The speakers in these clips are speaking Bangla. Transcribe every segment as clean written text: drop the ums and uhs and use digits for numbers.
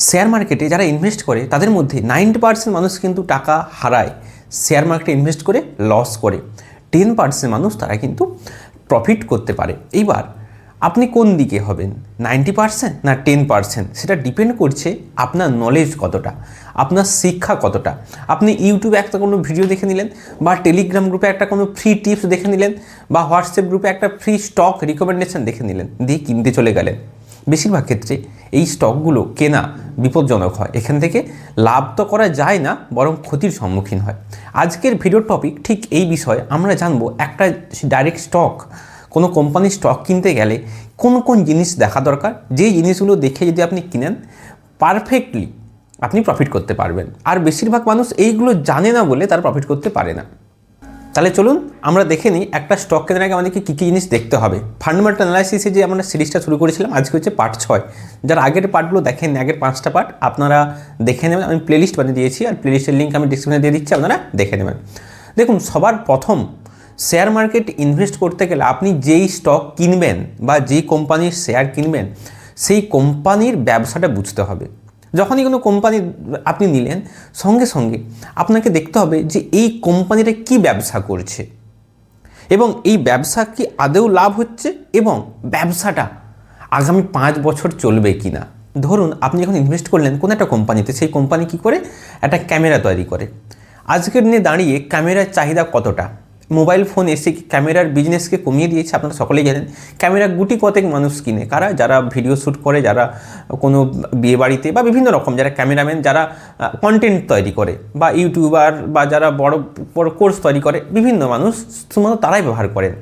শেয়ার মার্কেটে যারা ইনভেস্ট করে তাদের মধ্যে 90% মানুষ কিন্তু টাকা হারায়, শেয়ার মার্কেটে ইনভেস্ট করে লস করে। 10% মানুষ তারা কিন্তু প্রফিট করতে পারে। এইবার আপনি কোন দিকে হবেন, 90% না 10%? সেটা ডিপেন্ড করছে আপনার নলেজ কতটা, আপনার শিক্ষা কতটা। আপনি ইউটিউবে একটা কোনো ভিডিও দেখে নিলেন, বা টেলিগ্রাম গ্রুপে একটা কোনো ফ্রি টিপস দেখে নিলেন, বা হোয়াটসঅ্যাপ গ্রুপে একটা ফ্রি স্টক রিকমেন্ডেশন দেখে নিলেন, দিয়ে কিনতে চলে গেলেন। বেশিরভাগ ক্ষেত্রে এই স্টকগুলো কেনা বিপজ্জনক হয়। এখান থেকে লাভ তো করা যায় না, বরং ক্ষতির সম্মুখীন হয়। আজকের ভিডিওর টপিক ঠিক এই বিষয়ে। আমরা জানবো একটা ডাইরেক্ট স্টক, কোনো কোম্পানির স্টক কিনতে গেলে কোন কোন জিনিস দেখা দরকার, যে জিনিসগুলো দেখে যদি আপনি কিনেন পারফেক্টলি আপনি প্রফিট করতে পারবেন। আর বেশিরভাগ মানুষ এইগুলো জানে না বলে তারা প্রফিট করতে পারে না। তাহলে চলুন আমরা দেখে নিই একটা স্টক কেনার আগে আমাদেরকে কী কী জিনিস দেখতে হবে। ফান্ডামেন্টাল অ্যানালাইসিসে যে আমরা সিরিজটা শুরু করেছিলাম, আজকে হচ্ছে পার্ট 6। যারা আগের পার্টগুলো দেখেন, আগের 5টা পার্ট আপনারা দেখে নেবেন। আমি প্লেলিস্ট বানিয়ে দিয়েছি, আর প্লেলিস্টের লিঙ্ক আমি ডিসক্রিপশনে দিয়ে দিচ্ছি, আপনারা দেখে নেবেন। দেখুন, সবার প্রথম শেয়ার মার্কেট ইনভেস্ট করতে গেলে আপনি যেই স্টক কিনবেন বা যেই কোম্পানির শেয়ার কিনবেন, সেই কোম্পানির ব্যবসাটা বুঝতে হবে। যখনই কোনো কোম্পানি আপনি নিলেন, সঙ্গে সঙ্গে আপনাকে দেখতে হবে যে এই কোম্পানিটা কি ব্যবসা করছে, এবং এই ব্যবসা কি আদৌ লাভ হচ্ছে, এবং ব্যবসাটা আগামী 5 বছর চলবে কি না। ধরুন আপনি যখন ইনভেস্ট করলেন কোনো একটা কোম্পানিতে, সেই কোম্পানি কি করে একটা ক্যামেরা তৈরি করে। আজকের দিনে দাঁড়িয়ে ক্যামেরার চাহিদা কতটা, মোবাইল ফোন এসে ক্যামেরার বিজনেসকে কমিয়ে দিয়েছে, আপনারা সকলেই জানেন। ক্যামেরা গুটি কতেক মানুষ কিনে, কারা? যারা ভিডিও শ্যুট করে, যারা কোনো বিয়েবাড়িতে, বা বিভিন্ন রকম যারা ক্যামেরাম্যান, যারা কন্টেন্ট তৈরি করে, বা ইউটিউবার, বা যারা বড় বড় কোর্স তৈরি করে, বিভিন্ন মানুষ শুধুমাত্র তারাই ব্যবহার করেন।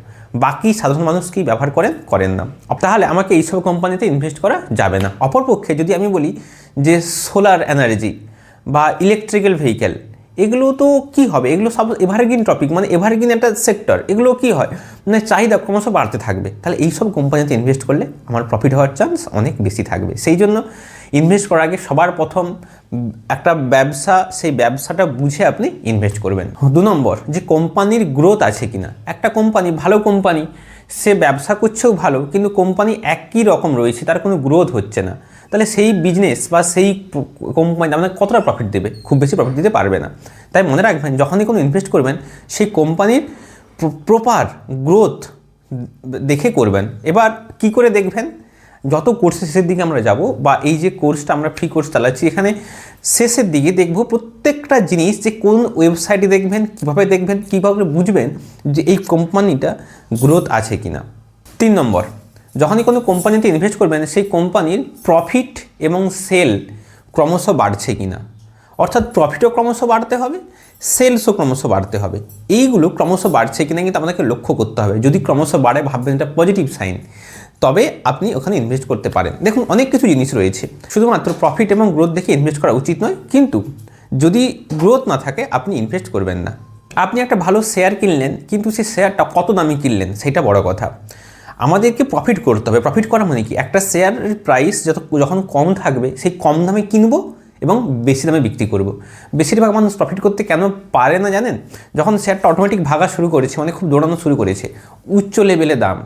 বাকি সাধারণ মানুষ কি ব্যবহার করেন না। তাহলে আমাকে এইসব কোম্পানিতে ইনভেস্ট করা যাবে না। অপরপক্ষে যদি আমি বলি যে সোলার এনার্জি বা ইলেকট্রিক্যাল ভেহিক্যাল, এগুলো তো কি হবে, এগুলো সব এভারগ্রিন টপিক, মানে এভারগ্রিন একটা সেক্টর। এগুলো কি হয়, মানে চাহিদা ক্রমশ বাড়তে থাকবে। তাহলে এইসব কোম্পানিতে ইনভেস্ট করলে আমার প্রফিট হওয়ার চান্স অনেক বেশি থাকবে। সেই জন্য ইনভেস্ট করার আগে সবার প্রথম একটা ব্যবসা, সেই ব্যবসাটা বুঝে আপনি ইনভেস্ট করবেন। 2 নম্বর, যে কোম্পানির গ্রোথ আছে কিনা। একটা কোম্পানি, ভালো কোম্পানি, সে ব্যবসা করছেও ভালো, কিন্তু কোম্পানি একই রকম রয়েছে, তার কোনো গ্রোথ হচ্ছে না, তাহলে সেই বিজনেস বা সেই কোম্পানি আপনাকে কতটা প্রফিট দেবে? খুব বেশি প্রফিট দিতে পারবে না। তাই মনে রাখবেন, যখনই কোনো ইনভেস্ট করবেন সেই কোম্পানির প্রপার গ্রোথ দেখে করবেন। এবার কি করে দেখবেন? যত কোর্সের শেষের দিকে আমরা যাব, বা এই যে কোর্সটা আমরা ফ্রি কোর্স চালাচ্ছি, এখানে শেষের দিকে দেখব প্রত্যেকটা জিনিস, যে কোন ওয়েবসাইটে দেখবেন, কীভাবে বুঝবেন যে এই কোম্পানিটা গ্রোথ আছে কিনা। 3 নম্বর, যখনই কোনো কোম্পানিতে ইনভেস্ট করবেন, সেই কোম্পানির প্রফিট এবং সেল ক্রমশ বাড়ছে কিনা। অর্থাৎ প্রফিটও ক্রমশ বাড়তে হবে, সেলসও ক্রমশ বাড়তে হবে। এইগুলো ক্রমশ বাড়ছে কিনা কিন্তু আপনাকে লক্ষ্য করতে হবে। যদি ক্রমশ বাড়ে, ভাববেন এটা পজিটিভ সাইন, তবে আপনি ওখানে ইনভেস্ট করতে পারেন। দেখুন, অনেক কিছু জিনিস রয়েছে, শুধুমাত্র প্রফিট এবং গ্রোথ দেখে ইনভেস্ট করা উচিত নয়, কিন্তু যদি গ্রোথ না থাকে আপনি ইনভেস্ট করবেন না। আপনি একটা ভালো শেয়ার কিনলেন, কিন্তু সেই শেয়ারটা কত দামে কিনলেন সেটা বড় কথা। আমাদেরকে প্রফিট করতে হবে। প্রফিট করা মানে কি? একটা শেয়ারের প্রাইস যখন কম থাকবে, সেই কম দামে কিনবো এবং বেশি দামে বিক্রি করব। বেশিরভাগ মানুষ প্রফিট করতে কেন পারে না জানেন? যখন শেয়ারটা অটোমেটিক ভাগা শুরু করেছে, মানে খুব দৌড়ানো শুরু করেছে, উচ্চ লেভেলে দাম,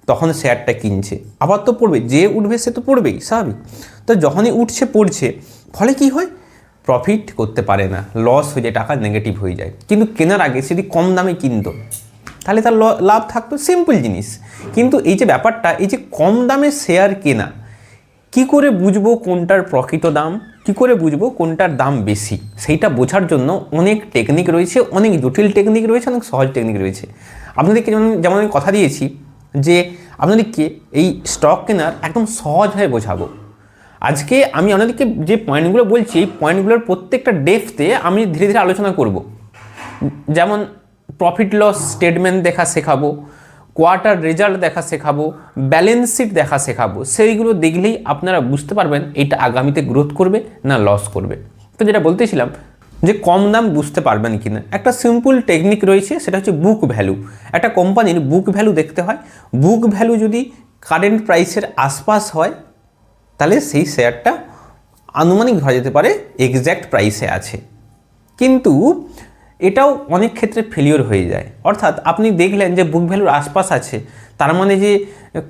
তখন শেয়ারটা কিনছে। আবার তো পড়বে, যে উঠবে সে তো পড়বেই, স্বাভাবিক। তো যখনই উঠছে পড়ছে, ফলে কি হয়? প্রফিট করতে পারে না, লস হয়ে যায়, টাকা নেগেটিভ হয়ে যায়। কিন্তু কেনার আগে যদি কম দামে কিনতো, তাহলে তার লাভ থাকতো। সিম্পল জিনিস। কিন্তু এই যে ব্যাপারটা, এই যে কম দামে শেয়ার কেনা, কি করে বুঝবো কোনটার প্রকৃত দাম, কি করে বুঝবো কোনটার দাম বেশি, সেইটা বোঝার জন্য অনেক টেকনিক রয়েছে, অনেক জটিল টেকনিক রয়েছে, অনেক সহজ টেকনিক রয়েছে। আপনাদেরকে যেমন আমি কথা দিয়েছি যে আপনাদেরকে এই স্টক কেনার একদম সহজভাবে বোঝাবো। আজকে আমি আপনাদেরকে যে পয়েন্টগুলো বলছি, এই পয়েন্টগুলোর প্রত্যেকটা ডেপথে আমি ধীরে ধীরে আলোচনা করব। যেমন প্রফিট লস স্টেটমেন্ট দেখা শেখাবো, কোয়ার্টার রেজাল্ট দেখা শেখাবো, ব্যালেন্স শিট দেখা শেখাবো। সেইগুলো দেখলেই আপনারা বুঝতে পারবেন এটা আগামীতে গ্রোথ করবে না লস করবে। তো যেটা বলতেছিলাম, যে কম দাম বুঝতে পারবেন কি না, একটা সিম্পল টেকনিক রয়েছে, সেটা হচ্ছে বুক ভ্যালু। একটা কোম্পানির বুক ভ্যালু দেখতে হয়। বুক ভ্যালু যদি কারেন্ট প্রাইসের আশপাশ হয়, তাহলে সেই শেয়ারটা আনুমানিক ধরা যেতে পারে এক্স্যাক্ট প্রাইসে আছে। কিন্তু এটাও অনেক ক্ষেত্রে ফেলিওর হয়ে যায়। অর্থাৎ আপনি দেখলেন যে বুক ভ্যালুর আশপাশ আছে, তার মানে যে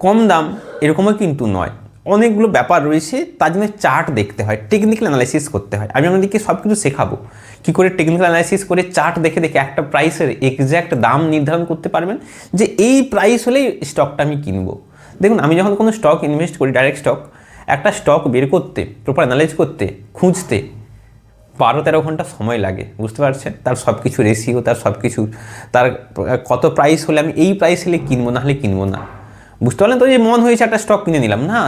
কম দাম, এরকমও কিন্তু নয়। অনেকগুলো ব্যাপার রয়েছে, তার জন্য চার্ট দেখতে হয়, টেকনিক্যাল অ্যানালাইসিস করতে হয়। আমি আপনাদেরকে সব কিছু শেখাবো কী করে টেকনিক্যাল অ্যানালাইসিস করে চার্ট দেখে দেখে একটা প্রাইসের এক্স্যাক্ট দাম নির্ধারণ করতে পারবেন যে এই প্রাইস হলেই স্টকটা আমি কিনবো। দেখুন, আমি যখন কোনো স্টক ইনভেস্ট করি, ডাইরেক্ট স্টক, একটা স্টক বের করতে, প্রপার অ্যানালাইজ করতে, খুঁজতে 12-13 ঘন্টা সময় লাগে, বুঝতে পারছেন? তার সব কিছু রেশিও, তার সব কিছু, তার কত প্রাইস হলে আমি এই প্রাইস হলে কিনবো, না হলে কিনবো না। বুঝতে পারলেন তো? যে মন হয়েছে একটা স্টক কিনে নিলাম না,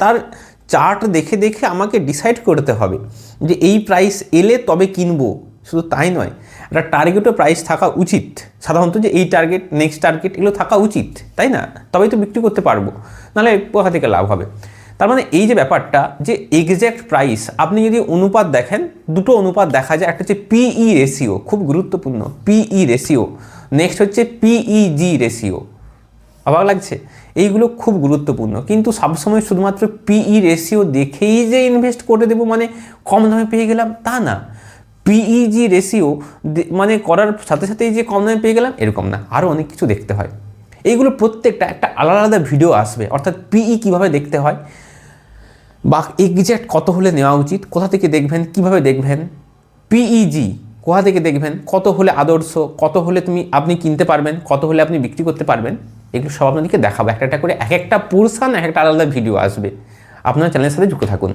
তার চার্ট দেখে দেখে আমাকে ডিসাইড করতে হবে যে এই প্রাইস এলে তবে কিনবো। শুধু তাই নয়, একটা টার্গেটও প্রাইস থাকা উচিত সাধারণত, যে এই টার্গেট, নেক্সট টার্গেট, এগুলো থাকা উচিত, তাই না? তবেই তো বিক্রি করতে পারবো, নাহলে কোথা থেকে লাভ হবে? তার মানে এই যে ব্যাপারটা, যে এক্স্যাক্ট প্রাইস, আপনি যদি অনুপাত দেখেন, দুটো অনুপাত দেখা যায়। একটা হচ্ছে পিই রেশিও, খুব গুরুত্বপূর্ণ, পিই রেশিও। নেক্সট হচ্ছে পিইজি রেশিও। অবাক লাগছে? এইগুলো খুব গুরুত্বপূর্ণ, কিন্তু সবসময় শুধুমাত্র পিই রেশিও দেখেই যে ইনভেস্ট করে দেবো, মানে কম দামে পেয়ে গেলাম, তা না। পিইজি রেশিও মানে করার সাথে সাথেই যে কম দামে পেয়ে গেলাম এরকম না, আরও অনেক কিছু দেখতে হয়। এইগুলো প্রত্যেকটা একটা আলাদা আলাদা ভিডিও আসবে, অর্থাৎ পিই কীভাবে দেখতে হয়, বা এক্স্যাক্ট কত হলে নেওয়া উচিত, কোথা থেকে দেখবেন, কিভাবে দেখবেন, পিইজি কোথা থেকে দেখবেন, কত হলে আদর্শ, কত হলে আপনি কিনতে পারবেন, কত হলে আপনি বিক্রি করতে পারবেন, এগুলো সব আপনাদেরকে দেখাবো একটা একটা করে। এক একটা পোর্শন, এক একটা আলাদা ভিডিও আসবে, আপনার চ্যানেলের সাথে যুক্ত থাকুন।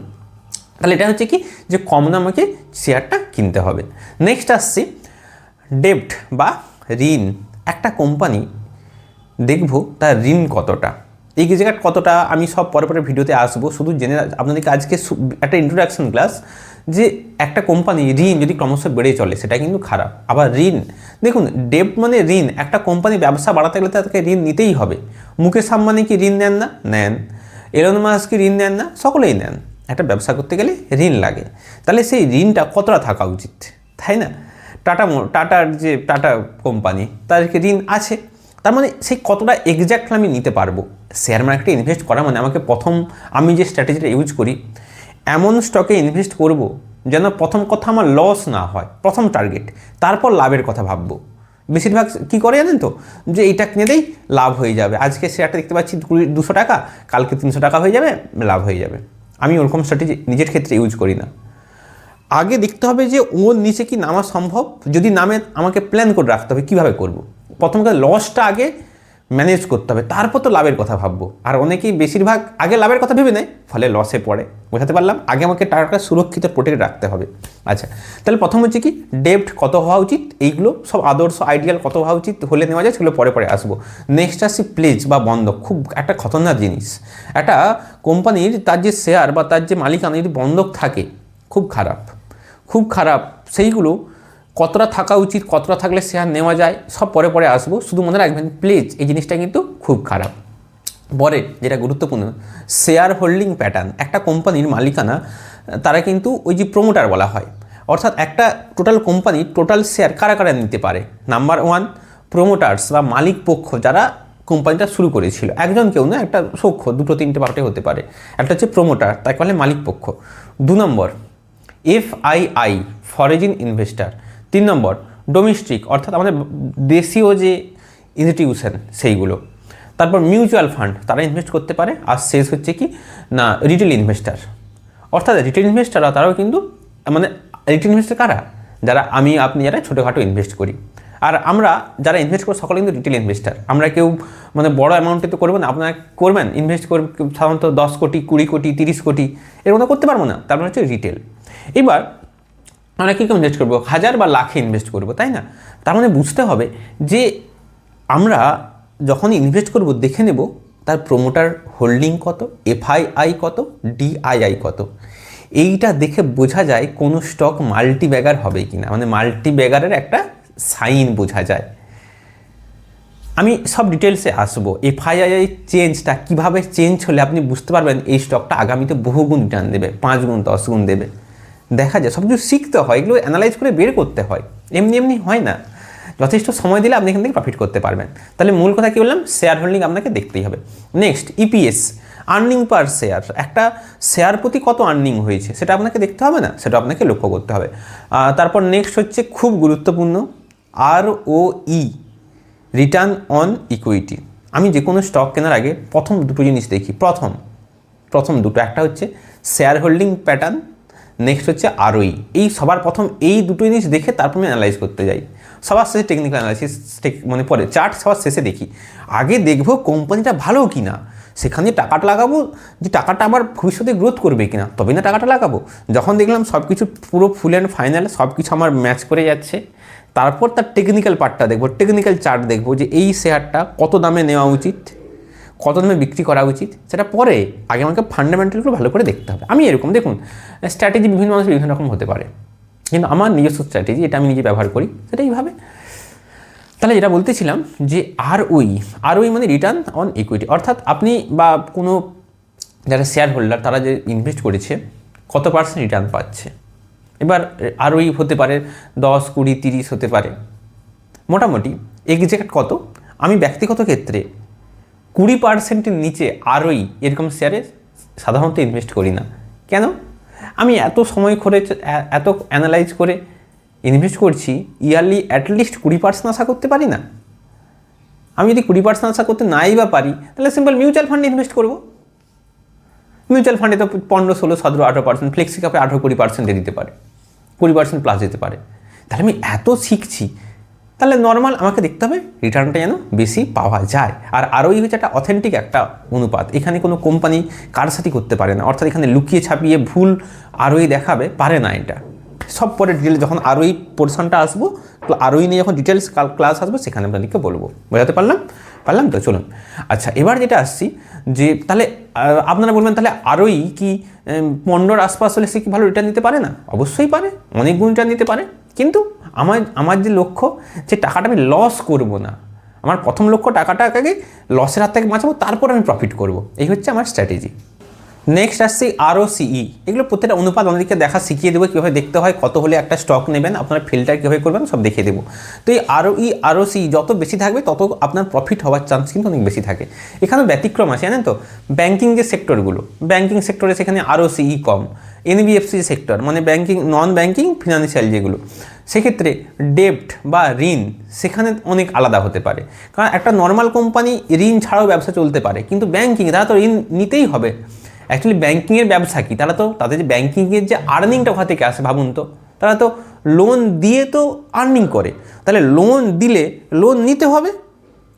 তাহলে এটা হচ্ছে কি, যে কম দামে শেয়ারটা কিনতে হবে। নেক্সট আসছি ডেপ্ট বা ঋণ। একটা কোম্পানি দেখব তার ঋণ কতটা, এই জায়গাটা কতটা, আমি সব পরে পরে ভিডিওতে আসবো। শুধু জেনে আপনাদেরকে আজকে একটা ইন্ট্রোডাকশন ক্লাস, যে একটা কোম্পানি ঋণ যদি ক্রমশ বেড়ে চলে সেটা কিন্তু খারাপ। আবার ঋণ, দেখুন, ডেপ্ট মানে ঋণ। একটা কোম্পানি ব্যবসা বাড়াতে গেলে তাকে ঋণ নিতেই হবে। মুকেশ আম্বানি কি ঋণ নেন না? নেন। এলন মাস্ক কি ঋণ নেন না? সকলেই নেন। একটা ব্যবসা করতে গেলে ঋণ লাগে। তাহলে সেই ঋণটা কতটা থাকা উচিত, তাই না? টাটার যে টাটা কোম্পানি, তাদেরকে ঋণ আছে, তার মানে সেই কতটা এক্স্যাক্টলি আমি নিতে পারবো। শেয়ার মার্কেটে ইনভেস্ট করা মানে আমাকে আমি যে স্ট্র্যাটেজিটা ইউজ করি, এমন স্টকে ইনভেস্ট করব যেন প্রথম কথা আমার লস না হয়, প্রথম টার্গেট। তারপর লাভের কথা ভাববো। বেশিরভাগ কী করে জানেন তো, যে এইটা কিনে দেই, লাভ হয়ে যাবে। আজকে শেয়ারটা দেখতে পাচ্ছি 200 টাকা, কালকে 300 টাকা হয়ে যাবে, লাভ হয়ে যাবে। আমি ওরকম স্ট্র্যাটেজি নিজের ক্ষেত্রে ইউজ করি না। আগে দেখতে হবে যে ওর নিচে কি নামা সম্ভব, যদি নামে আমাকে প্ল্যান করে রাখতে হবে কীভাবে করব। প্রথম কথা লসটা আগে ম্যানেজ করতে হবে, তারপর তো লাভের কথা ভাববো। আর অনেকেই বেশিরভাগ আগে লাভের কথা ভেবে নেয়, ফলে লসে পড়ে। বোঝাতে পারলাম? আগে আমাকে টাকাটা সুরক্ষিত প্রোটেক্ট রাখতে হবে। আচ্ছা, তাহলে প্রথম হচ্ছে কি, ডেপ্ট কত হওয়া উচিত, এইগুলো সব আদর্শ আইডিয়াল কত হওয়া উচিত হলে নেওয়া যায়, সেগুলো পরে পরে আসবো। নেক্সট আসছি প্লেজ বা বন্ধক। খুব একটা খতরনাক জিনিস। একটা কোম্পানির তার যে শেয়ার বা তার যে মালিকানা যদি বন্ধক থাকে, খুব খারাপ, খুব খারাপ। সেইগুলো কতটা থাকা উচিত, কতটা থাকলে শেয়ার নেওয়া যায়, সব পরে পরে আসবো। শুধু মনে রাখবেন প্লেজ, এই জিনিসটা কিন্তু খুব খারাপ। পরে যেটা গুরুত্বপূর্ণ, শেয়ার হোল্ডিং প্যাটার্ন। একটা কোম্পানির মালিকানা, তারা কিন্তু ওই যে প্রোমোটার বলা হয়, অর্থাৎ একটা টোটাল কোম্পানি টোটাল শেয়ার কারা কারা নিতে পারে। নাম্বার 1, প্রোমোটার্স বা মালিক পক্ষ, যারা কোম্পানিটা শুরু করেছিল। একজন কেউ না, একটা পক্ষ, 2-3টে পার্টি হতে পারে। একটা হচ্ছে প্রোমোটার, তাকে বলে মালিক পক্ষ। 2 নম্বর FII, ফরেন ইনভেস্টার। 3 নম্বর ডোমেস্টিক, অর্থাৎ আমাদের দেশীয় যে ইনস্টিটিউশন সেইগুলো। তারপর মিউচুয়াল ফান্ড, তারা ইনভেস্ট করতে পারে। আর শেষ হচ্ছে কি না, রিটেল ইনভেস্টার। অর্থাৎ রিটেল ইনভেস্টাররা, তারাও কিন্তু, মানে রিটেল ইনভেস্টার কারা, যারা আমি আপনি যারা ছোটোখাটো ইনভেস্ট করি। আর আমরা যারা ইনভেস্ট করি সকলে কিন্তু রিটেল ইনভেস্টার। আমরা কেউ মানে বড় অ্যামাউন্টে তো করবো না। আপনারা করবেন, ইনভেস্ট করবেন সাধারণত 10 কোটি, 20 কোটি, 30 কোটি, এর মতো করতে পারবো না। তারপর হচ্ছে রিটেল। এবার আমরা কী ইনভেস্ট করবো, 1000 বা লাখে ইনভেস্ট করবো, তাই না? তার মানে বুঝতে হবে যে আমরা যখন ইনভেস্ট করব দেখে নেব তার প্রোমোটার হোল্ডিং কত, FII কত, DII কত। এইটা দেখে বোঝা যায় কোনো স্টক মাল্টি ব্যাগার হবে কি না, মানে মাল্টি ব্যাগারের একটা সাইন বোঝা যায়। আমি সব ডিটেলসে আসবো। FII চেঞ্জটা কীভাবে চেঞ্জ হলে আপনি বুঝতে পারবেন এই স্টকটা আগামীতে বহুগুণ রিটার্ন দেবে, 5 গুণ 10 গুণ দেবে। দেখা যায়, সব কিছু শিখতে হয়, এগুলো অ্যানালাইজ করে বের করতে হয়, এমনি এমনি হয় না। যথেষ্ট সময় দিলে আপনি এখান থেকে প্রফিট করতে পারবেন। তাহলে মূল কথা কী বললাম, শেয়ার হোল্ডিং আপনাকে দেখতেই হবে। নেক্সট EPS, আর্নিং পার শেয়ার। একটা শেয়ার প্রতি কত আর্নিং হয়েছে সেটা আপনাকে দেখতে হবে না, সেটা আপনাকে লক্ষ্য করতে হবে। তারপর নেক্সট হচ্ছে খুব গুরুত্বপূর্ণ ROE, রিটার্ন অন ইকুইটি। আমি যে কোনো স্টক কেনার আগে প্রথম দুটো জিনিস দেখি। প্রথম, প্রথম দুটো, একটা হচ্ছে শেয়ার হোল্ডিং প্যাটার্ন, নেক্সট হচ্ছে আরওই। এই সবার প্রথম এই দুটো জিনিস দেখে তারপর আমি অ্যানালাইজ করতে যাই। সবার শেষে টেকনিক্যাল অ্যানালাইসিস মানে পরে চার্ট সবার শেষে দেখি। আগে দেখবো কোম্পানিটা ভালো কি না, সেখানে টাকাটা লাগাবো যে টাকাটা আবার ভবিষ্যতে গ্রোথ করবে কিনা, তবেই না টাকাটা লাগাবো। যখন দেখলাম সব কিছু পুরো ফুল অ্যান্ড ফাইনাল সব কিছু আমার ম্যাচ করে যাচ্ছে, তারপর তার টেকনিক্যাল পার্টটা দেখবো, টেকনিক্যাল চার্ট দেখবো যে এই শেয়ারটা কত দামে নেওয়া উচিত, কত দামে বিক্রি করা উচিত, সেটা পরে। আগে আমাকে ফান্ডামেন্টালগুলো ভালো করে দেখতে হবে। আমি এরকম দেখুন, স্ট্র্যাটেজি বিভিন্ন মানুষের বিভিন্ন রকম হতে পারে, কিন্তু আমার নিজস্ব স্ট্র্যাটেজি, এটা আমি নিজে ব্যবহার করি, সেটা এইভাবে। তাহলে যেটা বলতেছিলাম যে আরওই মানে রিটার্ন অন ইকুইটি, অর্থাৎ আপনি বা কোনো যারা শেয়ার হোল্ডার তারা যে ইনভেস্ট করেছে কত পার্সেন্ট রিটার্ন পাচ্ছে। এবার আরওই হতে পারে 10, 20, 30 হতে পারে, মোটামুটি এক্সাক্ট কত আমি ব্যক্তিগত ক্ষেত্রে 20%-এর নিচে আরওই এরকম শেয়ারে সাধারণত ইনভেস্ট করি না। কেন? আমি এত সময় করে এত অ্যানালাইজ করে ইনভেস্ট করছি, ইয়ারলি অ্যাটলিস্ট 20% আশা করতে পারি না? আমি যদি 20% আশা করতে নাই বা পারি, তাহলে সিম্পল মিউচুয়াল ফান্ডে ইনভেস্ট করবো। মিউচুয়াল ফান্ডে তো 15, 16, 17, 18%, ফ্লেক্সি কাপে 18-20% দিতে পারে, 20% প্লাস দিতে পারে। তাহলে আমি এত শিখছি, তাহলে নর্মাল আমাকে দেখতে হবে রিটার্নটা যেন বেশি পাওয়া যায়। আর আরওই হচ্ছে একটা অথেন্টিক একটা অনুপাত, এখানে কোনো কোম্পানি কারসাজি করতে পারে না, অর্থাৎ এখানে লুকিয়ে ছাপিয়ে ভুল আরওই দেখাবে পারে না। এটা সব পরে ডিটেলস যখন আরওই পোর্শনটা আসবো, আরওই নিয়ে যখন ডিটেলস ক্লাস আসবো সেখানে আপনাদেরকে বলবো। বোঝাতে পারলাম তো? চলুন, আচ্ছা এবার যেটা আসছি যে তাহলে আপনারা বলবেন তাহলে আরওই কি 15 আশপাশ হলে সে কি ভালো রিটার্ন দিতে পারে না? অবশ্যই পারে, অনেক গুণ রিটার্ন দিতে পারে, কিন্তু আমার যে লক্ষ্য যে টাকাটা আমি লস করব না, আমার প্রথম লক্ষ্য টাকাটাকে লসের হাত থেকে বাঁচাবো, তারপর আমি প্রফিট করব। এই হচ্ছে আমার স্ট্র্যাটেজি। নেক্সট আসছি আরওসিই। এগুলো প্রত্যেকটা অনুপাত আমাদেরকে দেখা শিখিয়ে দেবো, কীভাবে দেখতে হয়, কত হলে একটা স্টক নেবেন, আপনার ফিল্টার কীভাবে করবেন সব দেখিয়ে দেবো। তো এই আরওসিই যত বেশি থাকবে তত আপনার প্রফিট হওয়ার চান্স কিন্তু অনেক বেশি থাকে। এখানেও ব্যতিক্রম আছে, জানেন তো? ব্যাঙ্কিং যে সেক্টরগুলো, ব্যাঙ্কিং সেক্টরে সেখানে আরওসিই কম। এনবিএফসি সেক্টর মানে ব্যাঙ্কিং, নন ব্যাঙ্কিং ফিনান্সিয়াল যেগুলো, সেক্ষেত্রে ডেপ্ট বা ঋণ সেখানে অনেক আলাদা হতে পারে। কারণ একটা নর্মাল কোম্পানি ঋণ ছাড়াও ব্যবসা চলতে পারে, কিন্তু ব্যাঙ্কিং তারা তো ঋণ নিতেই হবে। অ্যাকচুয়ালি ব্যাঙ্কিংয়ের ব্যবসা কি, তারা তো তাদের যে ব্যাঙ্কিংয়ের যে আর্নিংটা ওখান থেকে আসে, ভাবুন তো, তারা তো লোন দিয়ে তো আর্নিং করে, তাহলে লোন দিলে লোন নিতে হবে,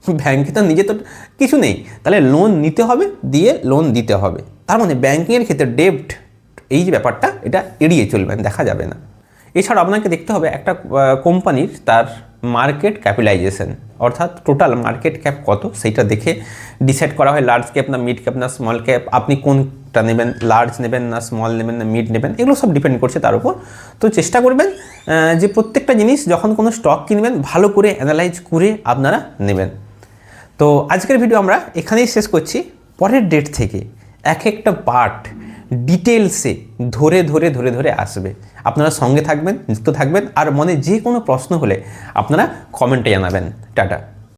ব্যাঙ্কে তো নিজে তো কিছু নেই, তাহলে লোন নিতে হবে, দিয়ে লোন দিতে হবে। তার মানে ব্যাঙ্কিংয়ের ক্ষেত্রে ডেপ্ট এই যে ব্যাপারটা, এটা এড়িয়ে চলবেন, দেখা যাবে না। এছাড়া আপনাকে দেখতে হবে একটা কোম্পানির তার মার্কেট ক্যাপিটালাইজেশন, অর্থাৎ টোটাল মার্কেট ক্যাপ কত, সেইটা দেখে ডিসাইড করা হয় লার্জ ক্যাপ না মিড ক্যাপ না স্মল ক্যাপ, আপনি কোনটা নেবেন, লার্জ নেবেন না স্মল নেবেন না মিড নেবেন, এগুলো সব ডিপেন্ড করছে তার উপর। তো চেষ্টা করবেন যে প্রত্যেকটা জিনিস যখন কোনো স্টক কিনবেন ভালো করে অ্যানালাইজ করে আপনারা নেবেন। তো আজকের ভিডিও আমরা এখানেই শেষ করছি। পরের ডেট থেকে এক একটা পার্ট ডিটেলসে ধরে আসবে। আপনারা সঙ্গে থাকবেন, যুক্ত থাকবেন, আর মনে যে কোনো প্রশ্ন হলে আপনারা কমেন্টে জানাবেন। টাটা।